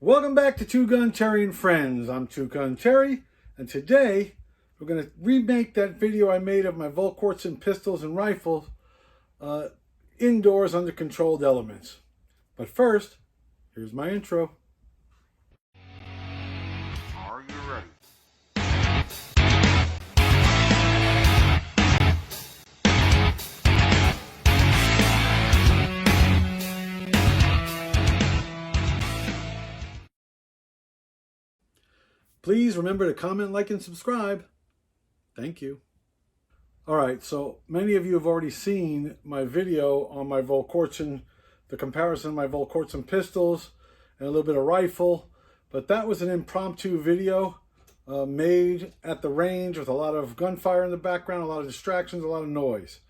Welcome back to TwoGunTerry and Friends. I'm TwoGunTerry, and today we're going to remake that video I made of my Volquartsen pistols and rifles indoors under controlled elements. But first, here's my intro. Are you ready? Please remember to comment, like, and subscribe. Thank you. Alright, so many of you have already seen my video on my Volquartsen, the comparison of my Volquartsen pistols and a little bit of rifle. But that was an impromptu video made at the range with a lot of gunfire in the background, a lot of distractions, a lot of noise.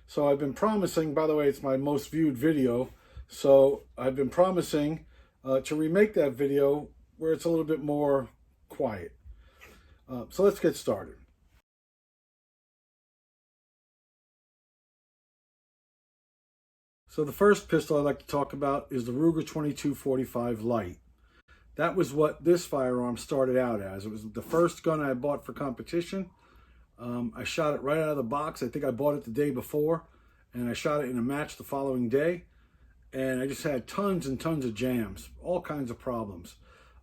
So I've been promising, by the way, it's my most viewed video. So I've been promising to remake that video where it's a little bit more quiet. So let's get started. So the first pistol I'd like to talk about is the Ruger 2245 Light. That was what this firearm started out as. It was the first gun I bought for competition. I shot it right out of the box. I think I bought it the day before, and I shot it in a match the following day. And I just had tons and tons of jams, all kinds of problems.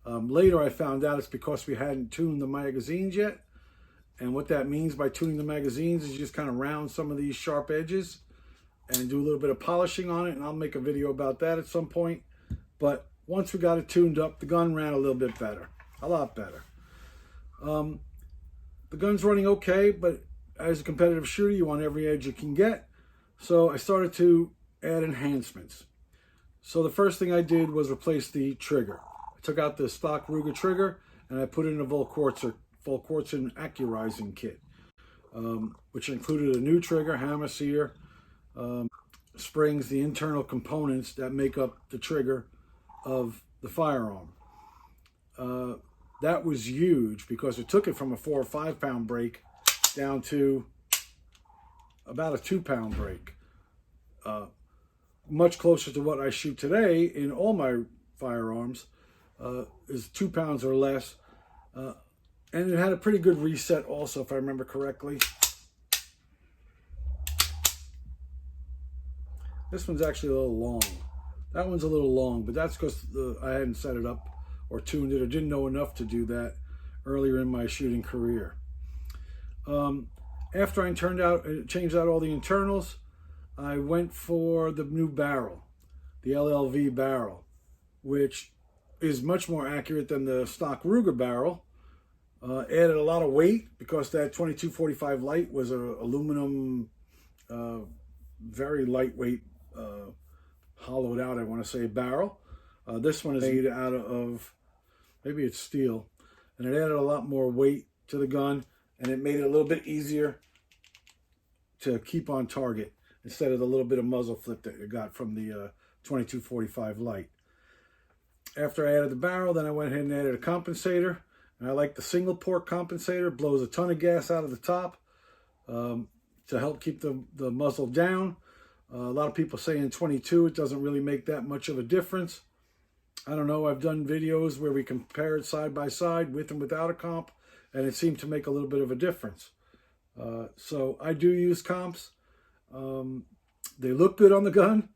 Later I found out it's because we hadn't tuned the magazines yet. And what that means by tuning the magazines is you just kind of round some of these sharp edges and do a little bit of polishing on it, and I'll make a video about that at some point. But once we got it tuned up, the gun ran a little bit better, a lot better. The gun's running okay, but as a competitive shooter, you want every edge you can get. So I started to add enhancements. So the first thing I did was replace the trigger. I took out the stock Ruger trigger and I put in a Volquartsen accurizing kit, which included a new trigger, hammer sear, springs, the internal components that make up the trigger of the firearm. That was huge because it took it from a 4 or 5 pound break down to about a 2 pound break. Much closer to what I shoot today in all my firearms is 2 pounds or less. And it had a pretty good reset also, if I remember correctly. This one's actually a little long. That one's a little long, but that's because I hadn't set it up or tuned it or didn't know enough to do that earlier in my shooting career. After I changed out all the internals, I went for the new barrel, the LLV barrel, which is much more accurate than the stock Ruger barrel. Added a lot of weight because that 2245 Light was an aluminum, very lightweight, hollowed out, I want to say, barrel. This one is made out of, maybe it's steel, and it added a lot more weight to the gun, and it made it a little bit easier to keep on target instead of the little bit of muzzle flip that you got from the 2245 Light. After I added the barrel, then I went ahead and added a compensator. And I like the single port compensator. It blows a ton of gas out of the top to help keep the muzzle down. A lot of people say in 22 it doesn't really make that much of a difference. I don't know. I've done videos where we compare it side by side with and without a comp, and it seemed to make a little bit of a difference. So I do use comps. They look good on the gun,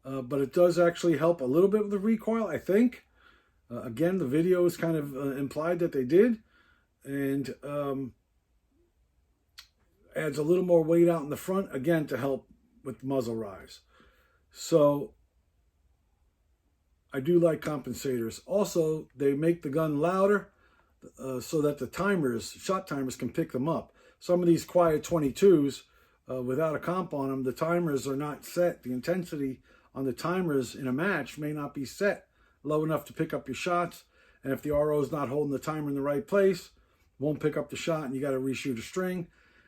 but it does actually help a little bit with the recoil, I think. Again, the video is kind of implied that they did, and adds a little more weight out in the front, again, to help with muzzle rise. So I do like compensators. Also, they make the gun louder so that the shot timers can pick them up. Some of these quiet 22s, without a comp on them, the timers are not set. The intensity on the timers in a match may not be set low enough to pick up your shots, and if the RO is not holding the timer in the right place, won't pick up the shot, and you got to reshoot a string.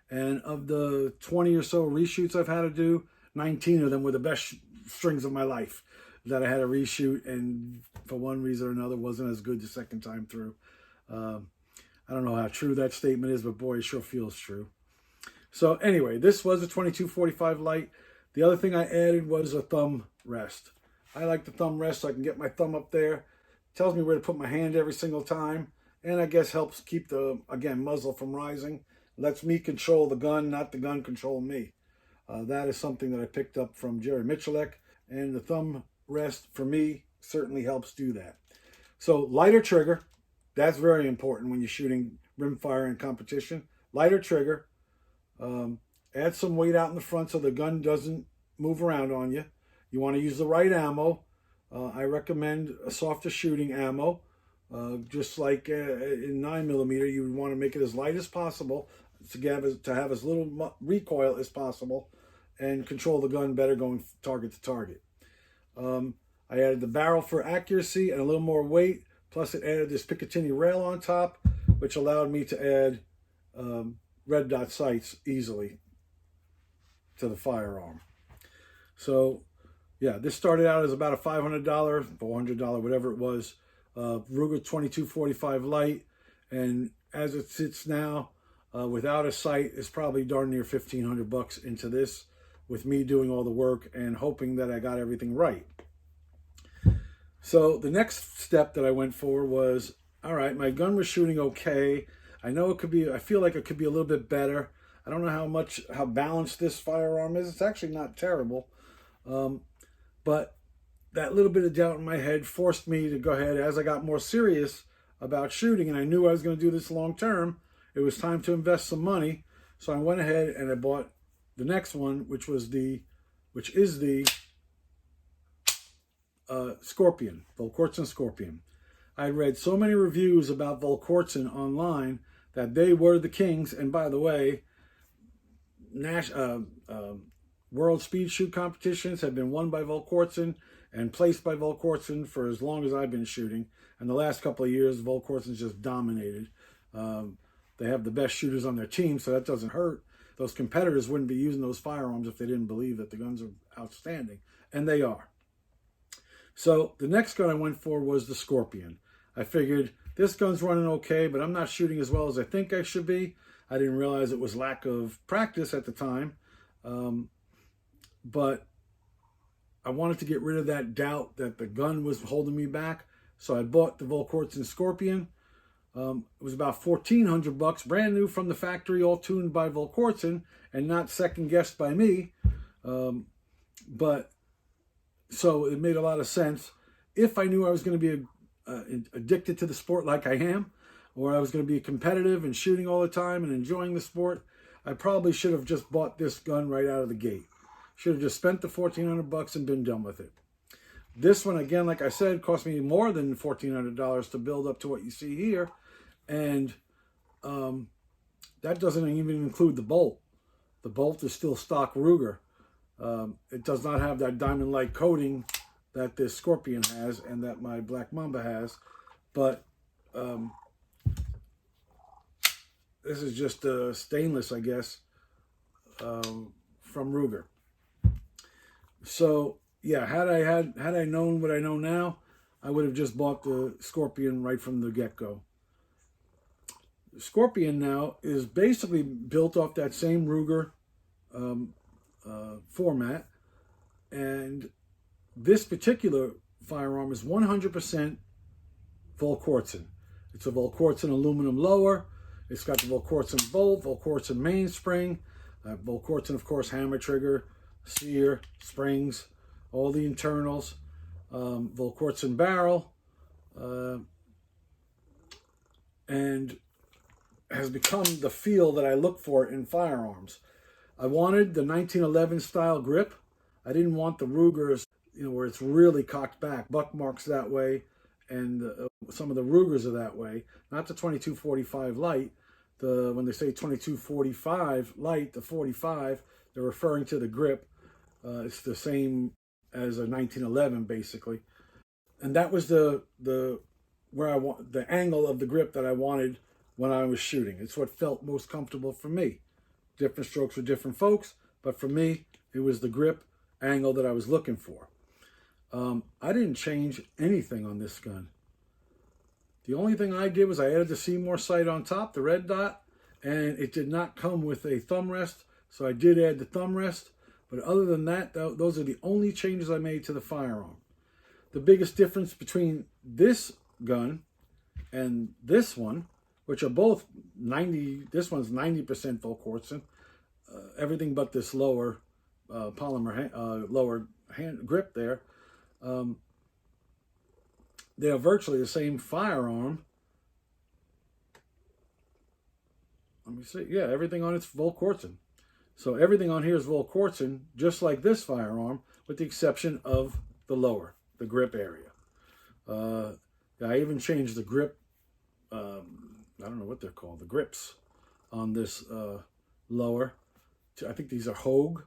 And of the 20 or so reshoots I've had to do, 19 of them were the best strings of my life that I had to reshoot, and for one reason or another wasn't as good the second time through. I don't know how true that statement is, but boy, it sure feels true. So anyway, this was a 2245 Light. The other thing I added was a thumb rest. I like the thumb rest so I can get my thumb up there tells me where to put my hand every single time, and I guess helps keep the, again, muzzle from rising. Lets me control the gun, not the gun control me. That is something that I picked up from Jerry Michalek, and the thumb rest for me certainly helps do that. So lighter trigger, that's very important when you're shooting rimfire in competition. Lighter trigger, add some weight out in the front so the gun doesn't move around on you. You want to use the right ammo. I recommend a softer shooting ammo. Just like in 9mm, you would want to make it as light as possible to have as little recoil as possible and control the gun better going target to target. I added the barrel for accuracy and a little more weight, plus it added this Picatinny rail on top, which allowed me to add red dot sights easily to the firearm. So yeah, this started out as about a $500, $400, whatever it was, Ruger 2245 light, and as it sits now, without a sight, is probably darn near $1,500 into this, with me doing all the work and hoping that I got everything right. So the next step that I went for was, all right, my gun was shooting okay. I know it could be, I feel like it could be a little bit better. I don't know how balanced this firearm is. It's actually not terrible. But that little bit of doubt in my head forced me to go ahead, as I got more serious about shooting and I knew I was going to do this long term, it was time to invest some money. So I went ahead and I bought the next one, which is the Scorpion, Volquartsen Scorpion. I read so many reviews about Volquartsen online that they were the kings. And by the way, world speed shoot competitions have been won by Volquartsen and placed by Volquartsen for as long as I've been shooting. And the last couple of years, Volquartsen's just dominated. They have the best shooters on their team, so that doesn't hurt. Those competitors wouldn't be using those firearms if they didn't believe that the guns are outstanding. And they are. So the next gun I went for was the Scorpion. I figured this gun's running okay, but I'm not shooting as well as I think I should be. I didn't realize it was lack of practice at the time. But I wanted to get rid of that doubt that the gun was holding me back. So I bought the Volquartsen Scorpion. It was about $1,400, brand new from the factory, all tuned by Volquartsen and not second guessed by me. But so it made a lot of sense. If I knew I was going to be addicted to the sport like I am, or I was going to be competitive and shooting all the time and enjoying the sport, I probably should have just bought this gun right out of the gate. Should have just spent the $1,400 and been done with it. This one, again, like I said, cost me more than $1,400 to build up to what you see here. And that doesn't even include the bolt. The bolt is still stock Ruger. It does not have that diamond-like coating that this Scorpion has and that my Black Mamba has. But this is just stainless, I guess, from Ruger. So yeah, had I known what I know now, I would have just bought the Scorpion right from the get-go. The Scorpion now is basically built off that same Ruger format, and this particular firearm is 100% Volquartsen. It's a Volquartsen aluminum lower. It's got the Volquartsen bolt, Volquartsen mainspring, Volquartsen, of course, hammer trigger, sear, springs, all the internals, Volquartsen barrel, and has become the feel that I look for in firearms. I wanted the 1911 style grip. I didn't want the Rugers, where it's really cocked back. Buckmark's that way, and some of the Rugers are that way. Not the 2245 light. When they say 2245 light, the 45, they're referring to the grip. It's the same as a 1911, basically. And that was the angle of the grip that I wanted when I was shooting. It's what felt most comfortable for me. Different strokes for different folks, but for me, it was the grip angle that I was looking for. I didn't change anything on this gun. The only thing I did was I added the Seymour sight on top, the red dot, and it did not come with a thumb rest, so I did add the thumb rest. But other than that, those are the only changes I made to the firearm. The biggest difference between this gun and this one, which are both 90, this one's 90% Volquartsen, everything but this lower polymer, lower hand grip there. They are virtually the same firearm. Let me see. Yeah, everything on it's Volquartsen. So everything on here is Volquartsen, just like this firearm, with the exception of the lower, the grip area. I even changed the grip. I don't know what they're called. The grips on this lower. I think these are Hogue,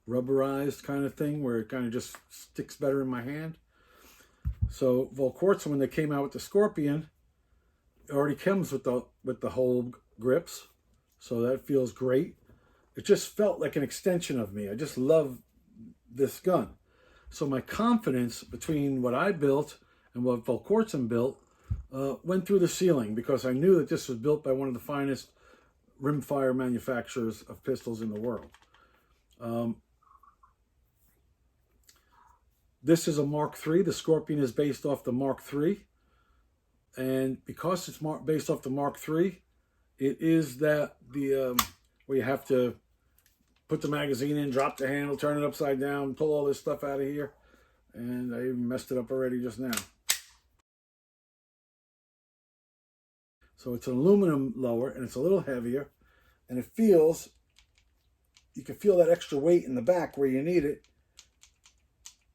rubberized kind of thing, where it kind of just sticks better in my hand. So Volquartsen, when they came out with the Scorpion, it already comes with the Hogue grips, so that feels great. It just felt like an extension of me. I just love this gun. So my confidence between what I built and what Volquartsen built went through the ceiling, because I knew that this was built by one of the finest rimfire manufacturers of pistols in the world. This is a Mark III. The Scorpion is based off the Mark III. And because it's based off the Mark III, it is that where you have to put the magazine in, drop the handle, turn it upside down, pull all this stuff out of here. And I even messed it up already just now. So it's an aluminum lower, and it's a little heavier. And it feels, you can feel that extra weight in the back where you need it.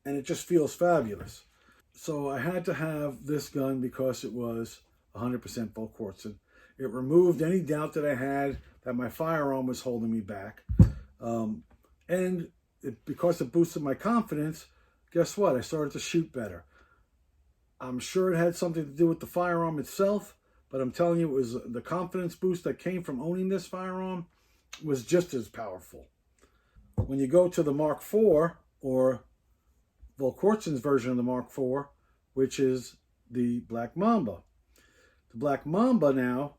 And it just feels fabulous. So I had to have this gun because it was 100% Volquartsen. It removed any doubt that I had that my firearm was holding me back. Because it boosted my confidence, guess what? I started to shoot better. I'm sure it had something to do with the firearm itself, but I'm telling you, it was the confidence boost that came from owning this firearm was just as powerful. When you go to the Mark IV, or Volquartsen's version of the Mark IV, which is the Black Mamba. The Black Mamba now,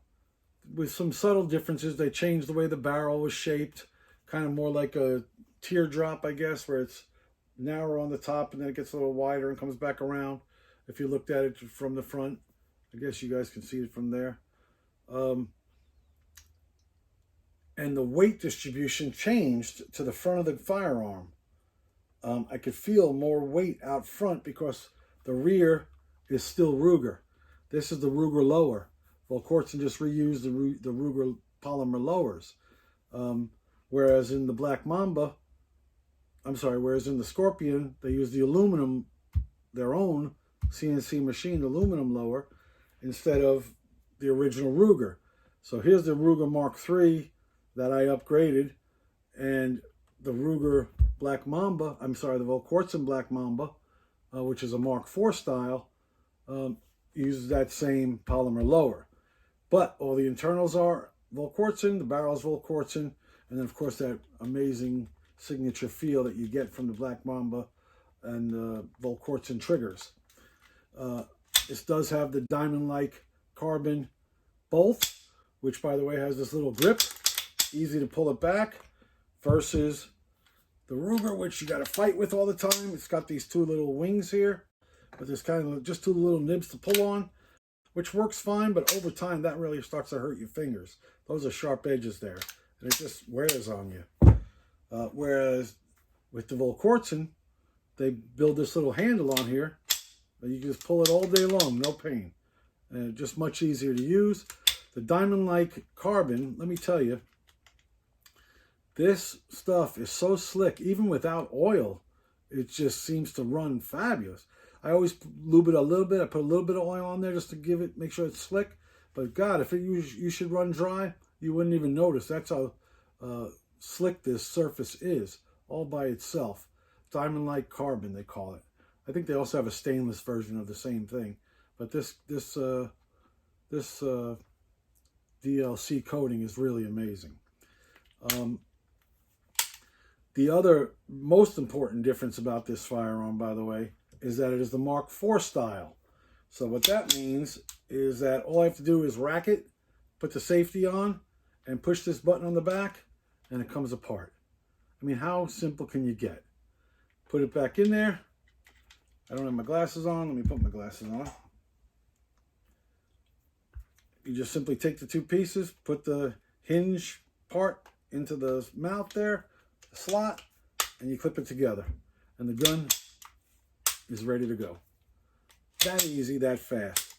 with some subtle differences, they changed the way the barrel was shaped, kind of more like a teardrop, I guess, where it's narrow on the top and then it gets a little wider and comes back around. If you looked at it from the front, I guess you guys can see it from there. And the weight distribution changed to the front of the firearm. I could feel more weight out front because the rear is still Ruger. This is the Ruger lower. Volquartsen just reused the Ruger polymer lowers. Whereas in the Black Mamba, whereas in the Scorpion, they use the aluminum, their own CNC machined aluminum lower instead of the original Ruger. So here's the Ruger Mark III that I upgraded, and the Ruger Black Mamba, the Volquartsen Black Mamba, which is a Mark IV style, uses that same polymer lower. But all the internals are Volquartsen, the barrel is Volquartsen, and then of course that amazing signature feel that you get from the Black Mamba and the Volquartsen triggers. This does have the diamond-like carbon bolt, which by the way has this little grip, easy to pull it back, versus the Ruger, which you got to fight with all the time. It's got these two little wings here, but there's kind of just two little nibs to pull on, which works fine, but over time that really starts to hurt your fingers. Those are sharp edges there, and it just wears on you. Whereas with the Volquartsen, they build this little handle on here that you can just pull it all day long, no pain. And just much easier to use. The diamond-like carbon, let me tell you, this stuff is so slick. Even without oil, it just seems to run fabulous. I always lube it a little bit. I put a little bit of oil on there just to make sure it's slick. But God, if you should run dry, you wouldn't even notice. That's how slick this surface is, all by itself. Diamond-like carbon, they call it. I think they also have a stainless version of the same thing. But this DLC coating is really amazing. The other most important difference about this firearm, by the way, is that it is the Mark IV style. So what that means is that all I have to do is rack it, put the safety on, and push this button on the back, and it comes apart. I mean, how simple can you get? Put it back in there. I don't have my glasses on. Let me put my glasses on. you just simply take the two pieces, put the hinge part into the mouth there, the slot, and you clip it together. And the gun is ready to go. That easy, that fast.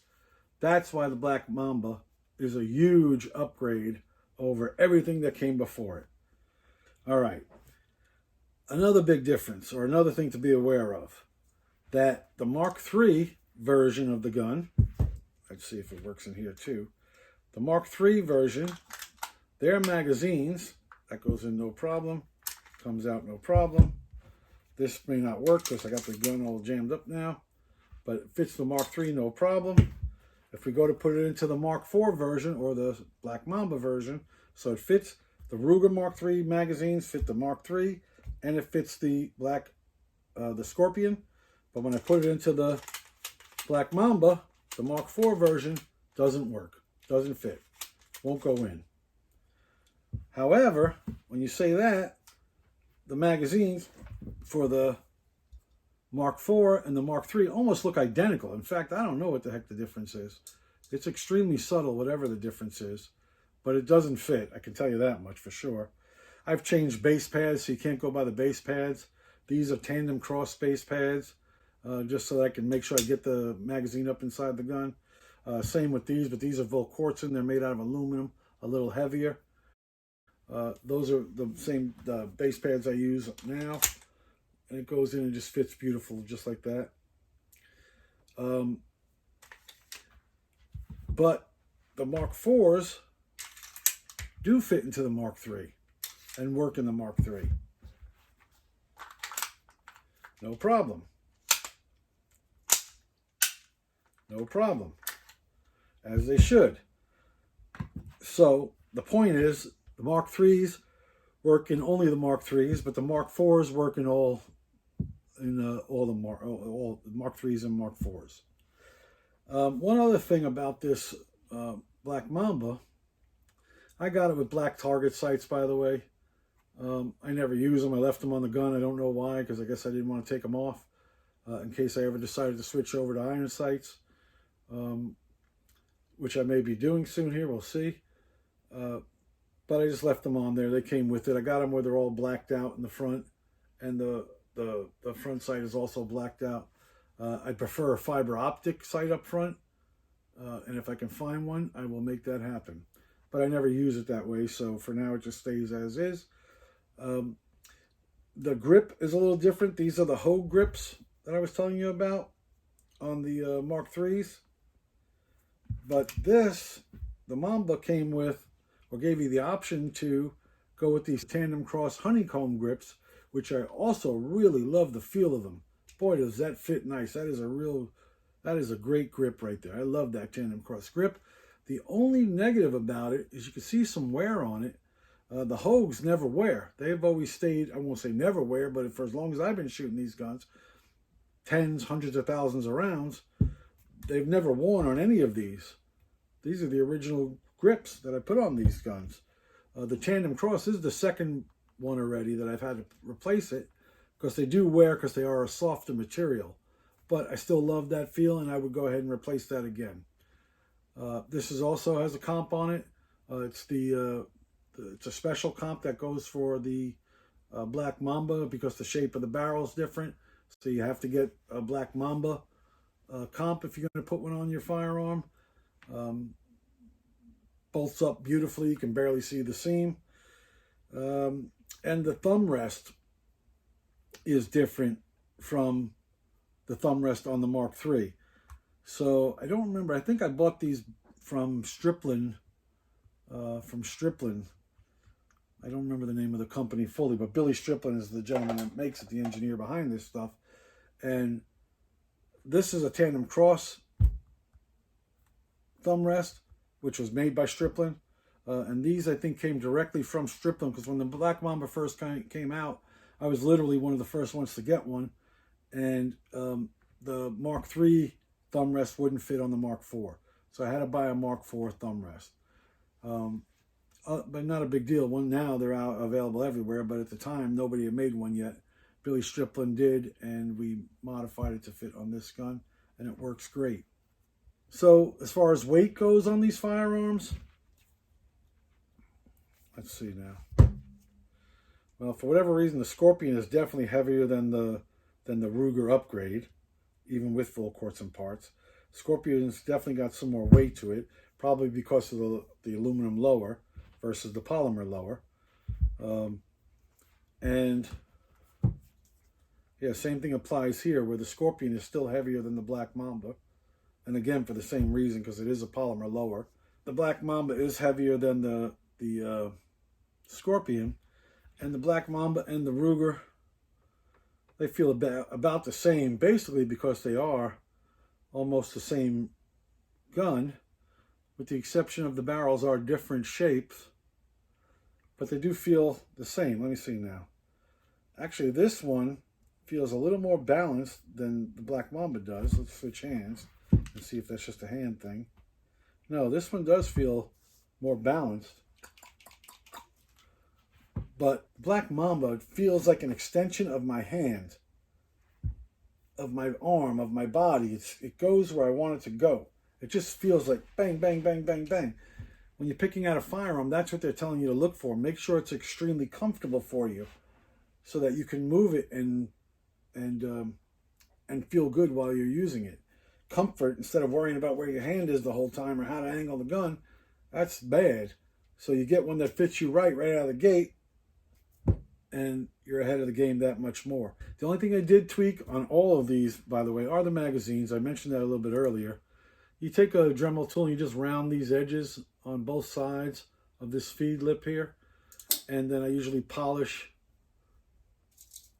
That's why the Black Mamba is a huge upgrade over everything that came before it. All right. Another big difference, or another thing to be aware of, that the Mark III version of the gun, let's see if it works in here too. The Mark III version, their magazines, that goes in no problem, comes out no problem. This may not work because I got the gun all jammed up now, but it fits the Mark III no problem. If we go to put it into the Mark IV version or the Black Mamba version, so it fits the Ruger Mark III magazines, fit the Mark III, and it fits the the Scorpion. But when I put it into the Black Mamba, the Mark IV version doesn't work, doesn't fit, won't go in. However, when you say that, the magazines for the Mark IV and the Mark III almost look identical. In fact, I don't know what the heck the difference is. It's extremely subtle, whatever the difference is, but it doesn't fit. I can tell you that much for sure. I've changed base pads, so you can't go by the base pads. These are tandem cross base pads, just so that I can make sure I get the magazine up inside the gun. Same with these, but these are Volquartsen. They're made out of aluminum, a little heavier. Those are the same base pads I use now. And it goes in and just fits beautiful, just like that. But the Mark IVs do fit into the Mark III and work in the Mark III. No problem. No problem. As they should. So the point is, the Mark IIIs work in only the Mark IIIs, but the Mark IVs work in all the Mark IIIs and Mark IVs. One other thing about this Black Mamba, I got it with black target sights, by the way. I never use them. I left them on the gun. I don't know why, because I guess I didn't want to take them off in case I ever decided to switch over to iron sights, which I may be doing soon here. We'll see. But I just left them on there. They came with it. I got them where they're all blacked out in the front, and the front sight is also blacked out. I prefer a fiber optic sight up front, and if I can find one, I will make that happen. But I never use it that way, so for now it just stays as is. The grip is a little different. These are the Hogue grips that I was telling you about on the Mark IIIs. But this, the Mamba came with, or gave you the option to go with these tandem cross honeycomb grips, which I also really love the feel of them. Boy, does that fit nice. That is a great grip right there. I love that tandem cross grip. The only negative about it is you can see some wear on it. The Hogues never wear. They've always stayed, I won't say never wear, but for as long as I've been shooting these guns, tens, hundreds of thousands of rounds, they've never worn on any of these. These are the original grips that I put on these guns. The tandem cross is the second one already that I've had to replace it, because they do wear, because they are a softer material. But I still love that feel, and I would go ahead and replace that again. This also has a comp on it. It's a special comp that goes for the Black Mamba, because the shape of the barrel is different. So you have to get a Black Mamba comp if you're going to put one on your firearm. Bolts up beautifully. You can barely see the seam. And the thumb rest is different from the thumb rest on the Mark III. So I don't remember. I think I bought these from Striplin. I don't remember the name of the company fully, but Billy Striplin is the gentleman that makes it, the engineer behind this stuff. And this is a tandem cross thumb rest, which was made by Striplin. And these, I think, came directly from Striplin, because when the Black Mamba first came out, I was literally one of the first ones to get one. And the Mark III thumb rest wouldn't fit on the Mark IV. So I had to buy a Mark IV thumb rest. But not a big deal. One now, they're out available everywhere, but at the time, nobody had made one yet. Billy Striplin did, and we modified it to fit on this gun, and it works great. So as far as weight goes on these firearms, let's see now. Well, for whatever reason, the Scorpion is definitely heavier than the Ruger upgrade, even with Volquartsen parts. Scorpion's definitely got some more weight to it, probably because of the aluminum lower versus the polymer lower. And yeah, same thing applies here, where the Scorpion is still heavier than the Black Mamba. And again, for the same reason, because it is a polymer lower. The Black Mamba is heavier than the Scorpion. And the Black Mamba and the Ruger, they feel about the same, basically because they are almost the same gun, with the exception of the barrels are different shapes, but they do feel the same. Let me see now. Actually, this one feels a little more balanced than the Black Mamba does. Let's switch hands and see if that's just a hand thing. No, this one does feel more balanced. But Black Mamba feels like an extension of my hand, of my arm, of my body. It goes where I want it to go. It just feels like bang, bang, bang, bang, bang. When you're picking out a firearm, that's what they're telling you to look for. Make sure it's extremely comfortable for you so that you can move it and feel good while you're using it. Comfort, instead of worrying about where your hand is the whole time or how to angle the gun, that's bad. So you get one that fits you right out of the gate, and you're ahead of the game that much more. The only thing I did tweak on all of these, by the way, are the magazines. I mentioned that a little bit earlier. You take a Dremel tool and you just round these edges on both sides of this feed lip here. And then I usually polish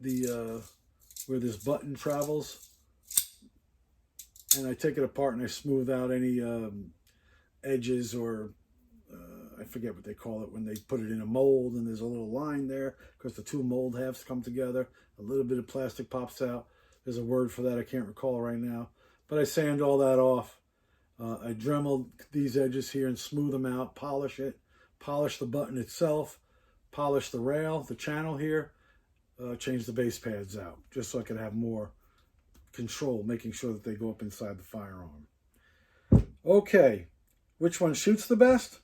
the where this button travels. And I take it apart and I smooth out any edges or I forget what they call it when they put it in a mold and there's a little line there because the two mold halves come together. A little bit of plastic pops out. There's a word for that I can't recall right now. But I sand all that off. I Dremel these edges here and smooth them out, polish it, polish the button itself, polish the rail, the channel here, change the base pads out just so I can have more control, making sure that they go up inside the firearm. Okay, which one shoots the best?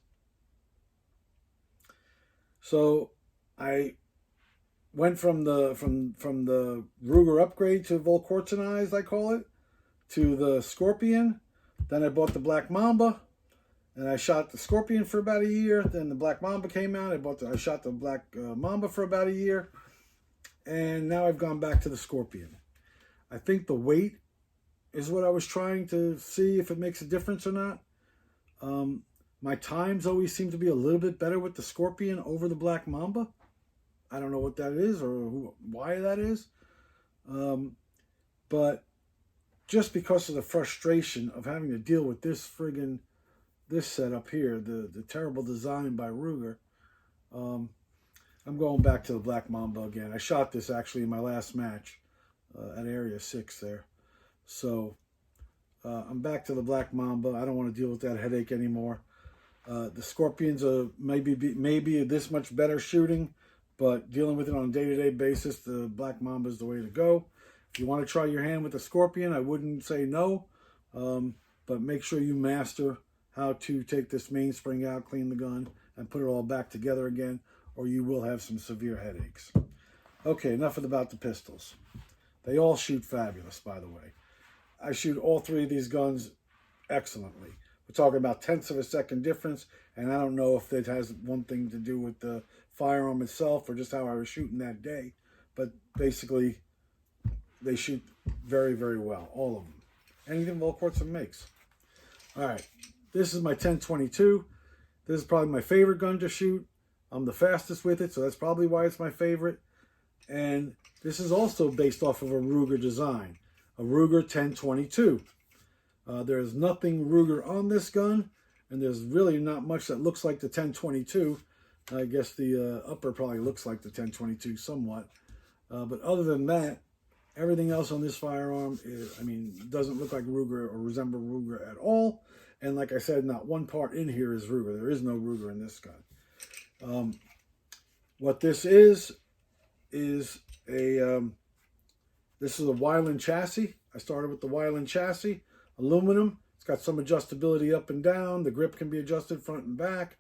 So I went from the Ruger upgrade to Volquartsenized, I call it, to the Scorpion. Then I bought the Black Mamba, and I shot the Scorpion for about a year. Then the Black Mamba came out. I shot the Black Mamba for about a year, and now I've gone back to the Scorpion. I think the weight is what I was trying to see if it makes a difference or not. My times always seem to be a little bit better with the Scorpion over the Black Mamba. I don't know what that is or why that is. But just because of the frustration of having to deal with this setup here, the terrible design by Ruger, I'm going back to the Black Mamba again. I shot this actually in my last match at Area 6 there. So I'm back to the Black Mamba. I don't want to deal with that headache anymore. The Scorpions are maybe this much better shooting, but dealing with it on a day-to-day basis, the Black Mamba is the way to go. If you want to try your hand with the Scorpion, I wouldn't say no, but make sure you master how to take this mainspring out, clean the gun, and put it all back together again, or you will have some severe headaches. Okay, enough about the pistols. They all shoot fabulous, by the way. I shoot all three of these guns excellently. We're talking about tenths of a second difference, and I don't know if it has one thing to do with the firearm itself or just how I was shooting that day, but basically they shoot very, very well, all of them. Anything Volquartsen makes. All right, this is my 1022. This is probably my favorite gun to shoot. I'm the fastest with it, so that's probably why it's my favorite. And this is also based off of a Ruger design, a Ruger 1022. There's nothing Ruger on this gun, and there's really not much that looks like the 1022. I guess the upper probably looks like the 1022 somewhat. But other than that, everything else on this firearm doesn't look like Ruger or resemble Ruger at all. And like I said, not one part in here is Ruger. There is no Ruger in this gun. What this is a this is a Weiland chassis. I started with the Weiland chassis, aluminum. It's got some adjustability up and down. The grip can be adjusted front and back.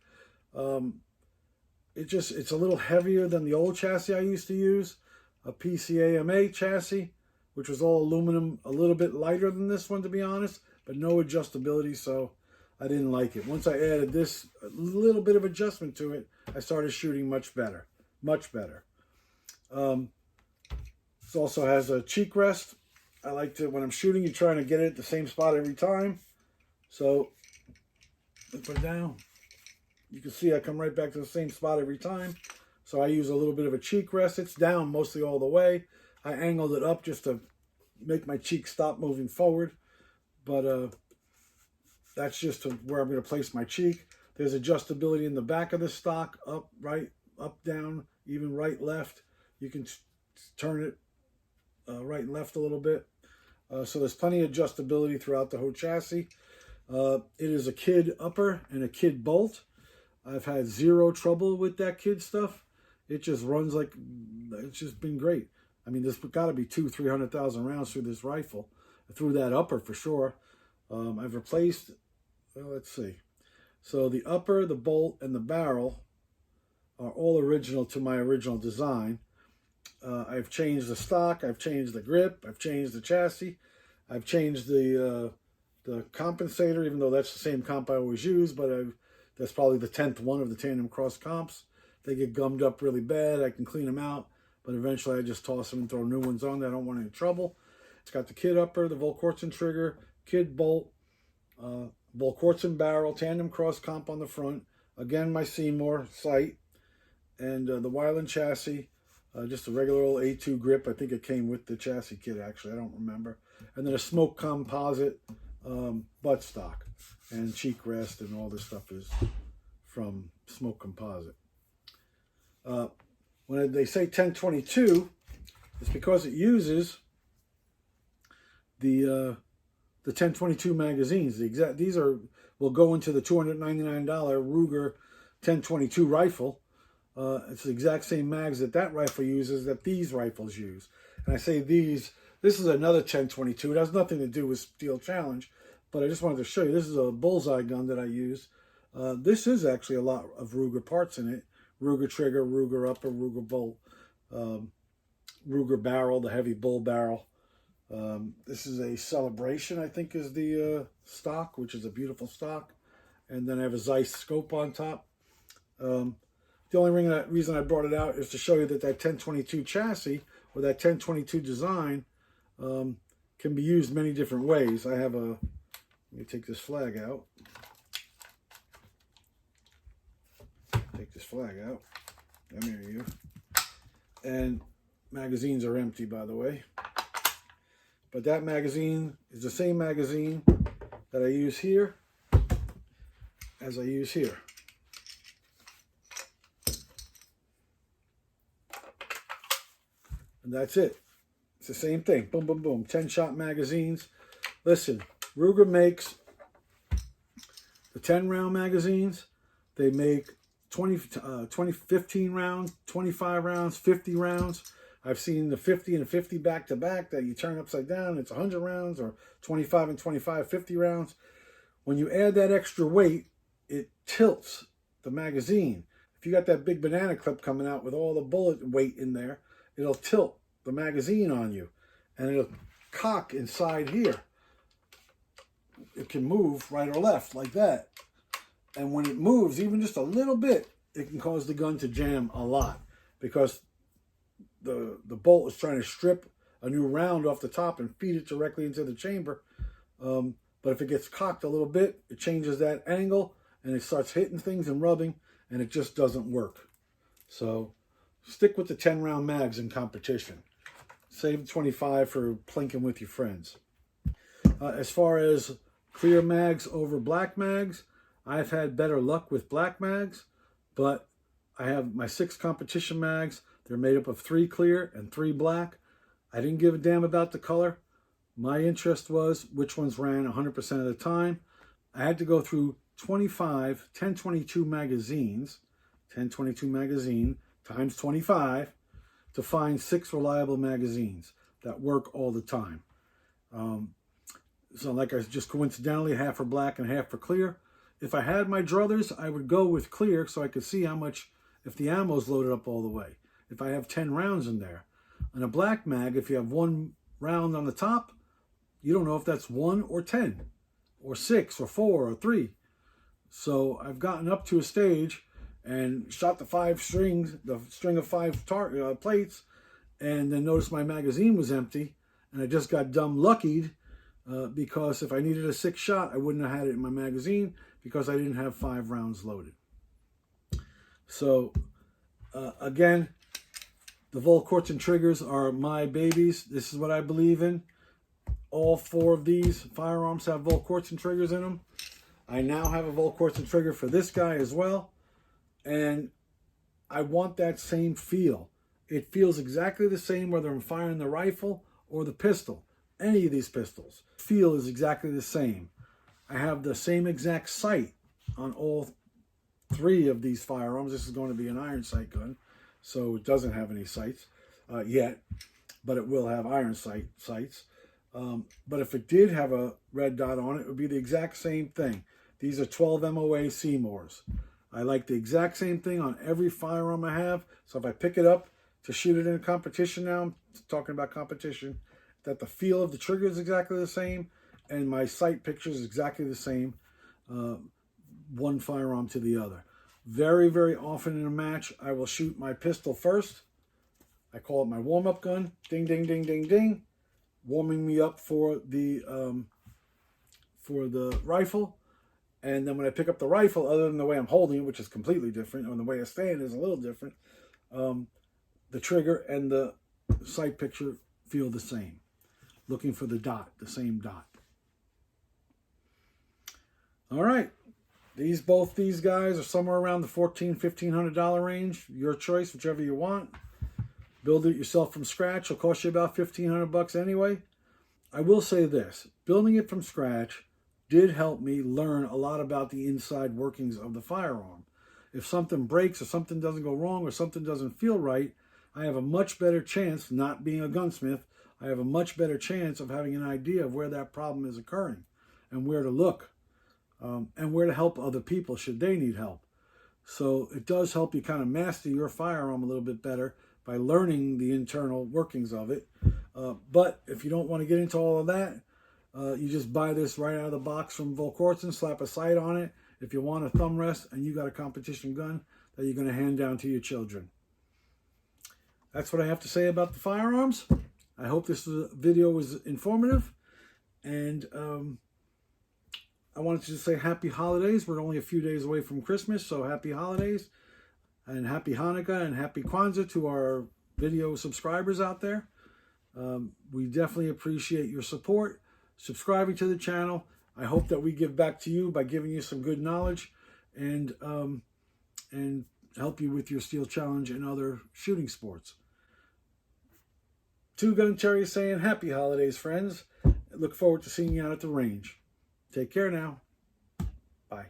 It's a little heavier than the old chassis I used to use, a PCAMA chassis, which was all aluminum, a little bit lighter than this one, to be honest, but no adjustability, so I didn't like it. Once I added this, a little bit of adjustment to it, I started shooting much better, much better. This also has a cheek rest. I like to, when I'm shooting, you're trying to get it at the same spot every time. So, put it down. You can see I come right back to the same spot every time. So I use a little bit of a cheek rest. It's down mostly all the way. I angled it up just to make my cheek stop moving forward. But that's just where I'm going to place my cheek. There's adjustability in the back of the stock. Up, right, up, down, even right, left. You can turn it right and left a little bit. So there's plenty of adjustability throughout the whole chassis. It is a kid upper and a kid bolt. I've had zero trouble with that kid stuff. It just runs like, it's just been great. I mean, there's got to be 200,000-300,000 rounds through this rifle, through that upper for sure. I've replaced, well, let's see. So the upper, the bolt, and the barrel are all original to my original design. I've changed the stock, I've changed the grip, I've changed the chassis, I've changed the compensator, even though that's the same comp I always use, but that's probably the 10th one of the tandem cross comps. They get gummed up really bad. I can clean them out, but eventually I just toss them and throw new ones on. I don't want any trouble. It's got the kid upper, the Volquartsen trigger, kid bolt, Volquartsen barrel, tandem cross comp on the front. Again, my Seymour sight, and the Weiland chassis, just a regular old A2 grip. I think it came with the chassis kit, actually. I don't remember. And then a smoke composite buttstock. And cheek rest and all this stuff is from Smoke Composite. When they say 1022, it's because it uses the 1022 magazines. These will go into the $299 Ruger 1022 rifle. It's the exact same mags that rifle uses that these rifles use. And I say these. This is another 1022. It has nothing to do with Steel Challenge. But I just wanted to show you, this is a bullseye gun that I use. This is actually a lot of Ruger parts in it. Ruger trigger, Ruger upper, Ruger bolt, Ruger barrel, the heavy bull barrel. This is a Celebration, I think is the stock, which is a beautiful stock. And then I have a Zeiss scope on top. The only reason I brought it out is to show you that 1022 chassis, or that 1022 design, can be used many different ways. I have a... Let me take this flag out. Take this flag out. Come here, you. And magazines are empty, by the way. But that magazine is the same magazine that I use here as I use here. And that's it. It's the same thing. Boom, boom, boom. 10-shot magazines. Listen. Ruger makes the 10-round magazines. They make 15 rounds, 25 rounds, 50 rounds. I've seen the 50 and 50 back-to-back that you turn upside down. It's 100 rounds, or 25 and 25, 50 rounds. When you add that extra weight, it tilts the magazine. If you got that big banana clip coming out with all the bullet weight in there, it'll tilt the magazine on you. And it'll cock inside here. It can move right or left like that. And when it moves even just a little bit, it can cause the gun to jam a lot, because the bolt is trying to strip a new round off the top and feed it directly into the chamber. But if it gets cocked a little bit, it changes that angle and it starts hitting things and rubbing, and it just doesn't work. So stick with the 10-round mags in competition. Save 25 for plinking with your friends. As far as clear mags over black mags, I've had better luck with black mags, but I have my 6 competition mags. They're made up of 3 clear and 3 black. I didn't give a damn about the color. My interest was which ones ran 100% of the time. I had to go through 25 1022 magazines, 1022 magazine times 25, to find 6 reliable magazines that work all the time. So like I just coincidentally, half for black and half for clear. If I had my druthers, I would go with clear so I could see how much, if the ammo's loaded up all the way. If I have 10 rounds in there. On a black mag, if you have 1 round on the top, you don't know if that's 1 or 10 or 6 or 4 or 3. So I've gotten up to a stage and shot the 5 strings, the string of 5 plates, and then noticed my magazine was empty, and I just got dumb luckied because if I needed a 6th shot, I wouldn't have had it in my magazine because I didn't have 5 rounds loaded. So again, the Volquartsen triggers are my babies. This is what I believe in. All 4 of these firearms have Volquartsen triggers in them. I now have a Volquartsen trigger for this guy as well. And I want that same feel. It feels exactly the same whether I'm firing the rifle or the pistol. Any of these pistols. Feel is exactly the same. I have the same exact sight on all 3 of these firearms. This is going to be an iron sight gun, so it doesn't have any sights yet, but it will have iron sights. But if it did have a red dot on it, it would be the exact same thing. These are 12 MOA Seymours. I like the exact same thing on every firearm I have. So if I pick it up to shoot it in a competition now, I'm talking about competition, that the feel of the trigger is exactly the same and my sight picture is exactly the same, one firearm to the other. Very, very often in a match, I will shoot my pistol first. I call it my warm-up gun. Ding, ding, ding, ding, ding. Warming me up for the rifle. And then when I pick up the rifle, other than the way I'm holding it, which is completely different, and the way I stand is a little different, the trigger and the sight picture feel the same. Looking for the dot, the same dot. All right. Both these guys are somewhere around the $1,400, $1,500 range. Your choice, whichever you want. Build it yourself from scratch. It'll cost you about $1,500 anyway. I will say this. Building it from scratch did help me learn a lot about the inside workings of the firearm. If something breaks or something doesn't go wrong or something doesn't feel right, I have a much better chance, not being a gunsmith, I have a much better chance of having an idea of where that problem is occurring and where to look. And where to help other people should they need help. So it does help you kind of master your firearm a little bit better by learning the internal workings of it. But if you don't want to get into all of that, you just buy this right out of the box from Volquartsen, slap a sight on it. If you want a thumb rest and you got a competition gun that you're going to hand down to your children. That's what I have to say about the firearms. I hope this video was informative. And I wanted to just say happy holidays. We're only a few days away from Christmas, so happy holidays and happy Hanukkah and happy Kwanzaa to our video subscribers out there. We definitely appreciate your support, subscribing to the channel. I hope that we give back to you by giving you some good knowledge and help you with your steel challenge and other shooting sports. TwoGunTerry saying happy holidays, friends. Look forward to seeing you out at the range. Take care now. Bye.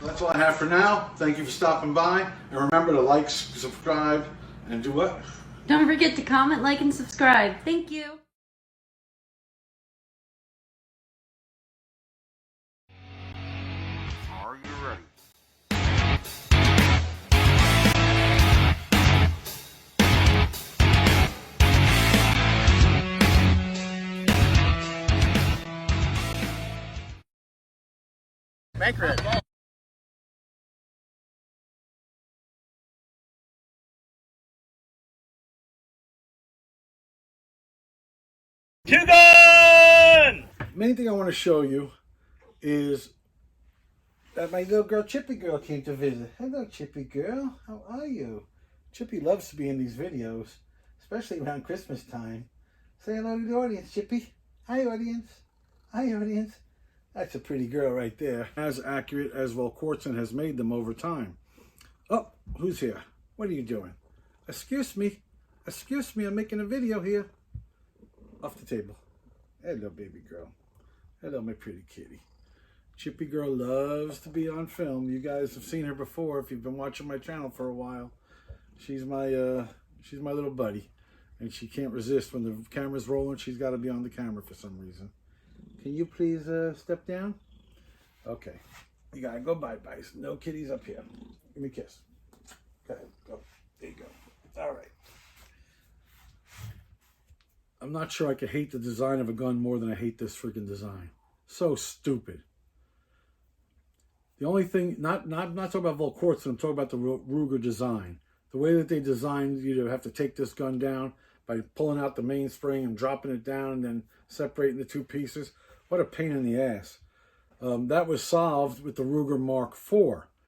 That's all I have for now. Thank you for stopping by. And remember to like, subscribe, and do what? Don't forget to comment, like, and subscribe. Thank you. Are you ready? Make ready. TwoGun! Main thing I want to show you is that my little girl, Chippy Girl, came to visit. Hello, Chippy Girl. How are you? Chippy loves to be in these videos, especially around Christmas time. Say hello to the audience, Chippy. Hi, audience. Hi, audience. That's a pretty girl right there. As accurate as Volquartsen has made them over time. Oh, who's here? What are you doing? Excuse me. Excuse me, I'm making a video here. Off the table. Hello, baby girl. Hello, my pretty kitty. Chippy Girl loves to be on film. You guys have seen her before if you've been watching my channel for a while. She's my little buddy. And she can't resist when the camera's rolling. She's got to be on the camera for some reason. Can you please step down? Okay. You gotta go bye-byes. No kitties up here. Give me a kiss. Go ahead. Go. There you go. All right. I'm not sure I could hate the design of a gun more than I hate this freaking design. So stupid. The only thing, I'm not talking about Volquartsen, I'm talking about the Ruger design. The way that they designed you to have to take this gun down by pulling out the mainspring and dropping it down and then separating the two pieces. What a pain in the ass. That was solved with the Ruger Mark IV.